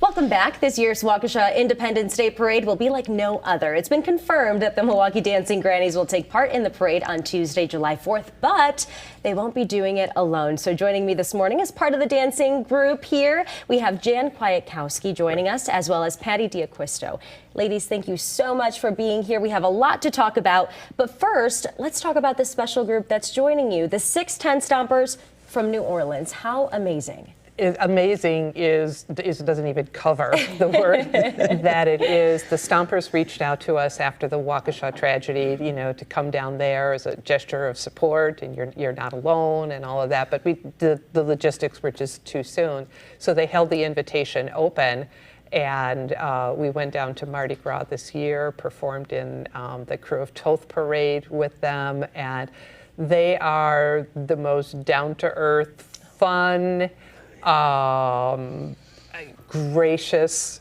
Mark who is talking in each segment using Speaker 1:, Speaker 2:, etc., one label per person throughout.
Speaker 1: Welcome back. This year's Waukesha Independence Day Parade will be like no other. It's been confirmed that the Milwaukee Dancing Grannies will take part in the parade on Tuesday, July 4th, but they won't be doing it alone. So joining me this morning as part of the dancing group here, we have Jan Kwiatkowski joining us, as well as Patty D'Acquisto. Ladies, thank you so much for being here. We have a lot to talk about, but first, let's talk about this special group that's joining you, the 610 Stompers from New Orleans. How amazing.
Speaker 2: Amazing doesn't even cover the word that it is. The Stompers reached out to us after the Waukesha tragedy, to come down there as a gesture of support, and you're not alone and all of that. But the logistics were just too soon, so they held the invitation open, and we went down to Mardi Gras this year, performed in the Krewe of Thoth parade with them, and they are the most down-to-earth, fun, gracious,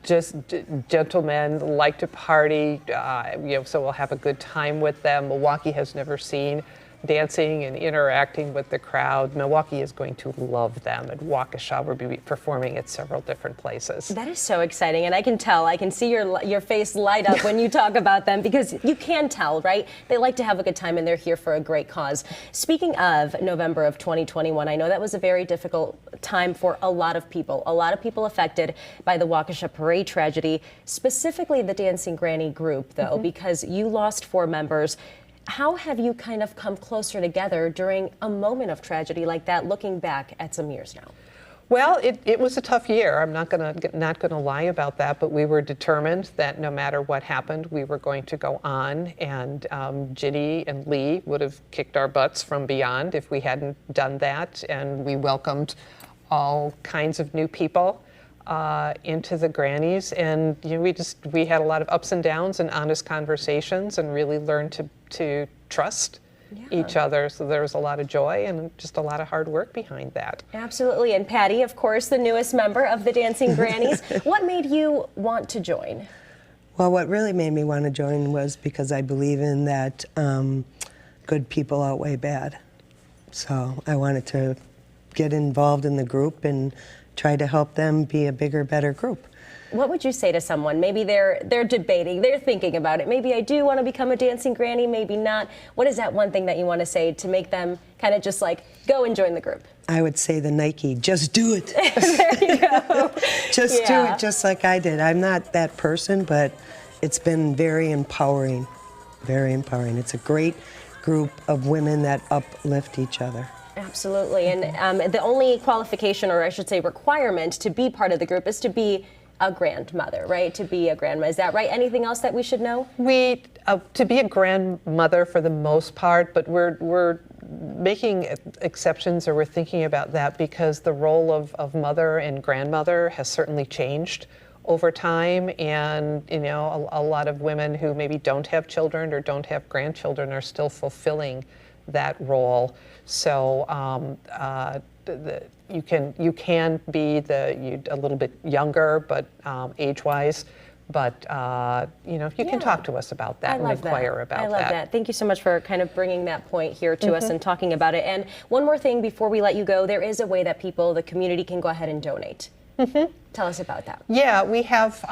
Speaker 2: just gentlemen, like to party, so we'll have a good time with them. Milwaukee has never seen dancing and interacting with the crowd. Milwaukee is going to love them, and Waukesha will be performing at several different places.
Speaker 1: That is so exciting, and I can see your face light up when you talk about them, because you can tell, right? They like to have a good time, and they're here for a great cause. Speaking of November of 2021, I know that was a very difficult time for a lot of people affected by the Waukesha parade tragedy, specifically the Dancing Granny group, though, because you lost 4 members. How have you kind of come closer together during a moment of tragedy like that, looking back at some years now?
Speaker 2: Well, it was a tough year. I'm not gonna lie about that, but we were determined that no matter what happened, we were going to go on, and Ginny and Lee would have kicked our butts from beyond if we hadn't done that, and we welcomed all kinds of new people into the Grannies, and we had a lot of ups and downs and honest conversations, and really learned to trust each other. So there was a lot of joy and just a lot of hard work behind that.
Speaker 1: Absolutely. And Patty, of course, the newest member of the Dancing Grannies. What made you want to join?
Speaker 3: Well, what really made me want to join was because I believe in that good people outweigh bad. So I wanted to get involved in the group and try to help them be a bigger, better group.
Speaker 1: What would you say to someone? Maybe they're debating, they're thinking about it. Maybe I do want to become a dancing granny, maybe not. What is that one thing that you want to say to make them kind of just like go and join the group?
Speaker 3: I would say the Nike, just do it.
Speaker 1: There you go.
Speaker 3: Just do it just like I did. I'm not that person, but it's been very empowering, very empowering. It's a great group of women that uplift each other.
Speaker 1: Absolutely. And the only qualification, or I should say requirement, to be part of the group is to be a grandmother, right? To be a grandma. Is that right? Anything else that we should know?
Speaker 2: To be a grandmother for the most part, but we're making exceptions, or we're thinking about that, because the role of mother and grandmother has certainly changed over time, and a lot of women who maybe don't have children or don't have grandchildren are still fulfilling that role. So you can be a little bit younger, but age-wise, but you can talk to us about that and inquire about that.
Speaker 1: I love that. Thank you so much for kind of bringing that point here to us and talking about it. And one more thing before we let you go, there is a way that people, the community, can go ahead and donate. Tell us about that.
Speaker 2: Yeah, we have.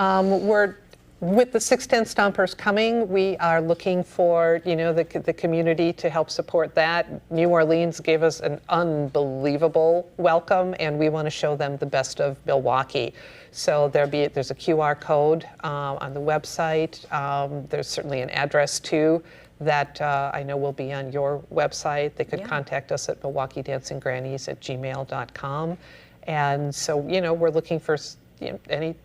Speaker 2: With the 610 Stompers coming, we are looking for, the community to help support that. New Orleans gave us an unbelievable welcome, and we want to show them the best of Milwaukee. So there's a QR code on the website. There's certainly an address too that I know will be on your website. They could contact us at MilwaukeeDancingGrannies@gmail.com. And so, we're looking for any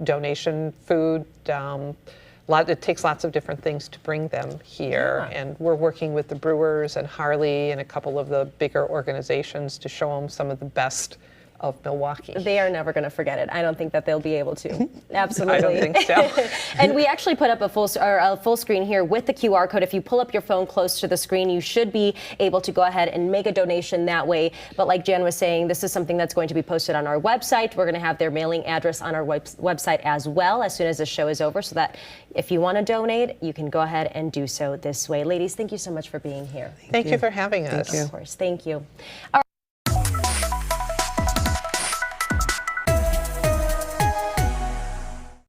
Speaker 2: donation, food. It takes lots of different things to bring them here, and we're working with the Brewers and Harley and a couple of the bigger organizations to show them some of the best of Milwaukee.
Speaker 1: They are never going to forget it. I don't think that they'll be able to. Absolutely.
Speaker 2: I don't think so.
Speaker 1: And we actually put up a full screen here with the QR code. If you pull up your phone close to the screen, you should be able to go ahead and make a donation that way. But like Jan was saying, this is something that's going to be posted on our website. We're going to have their mailing address on our website as well as soon as the show is over, so that if you want to donate, you can go ahead and do so this way. Ladies, thank you so much for being here.
Speaker 2: Thank you for having us.
Speaker 3: Thank you.
Speaker 1: Of course. Thank you. All right.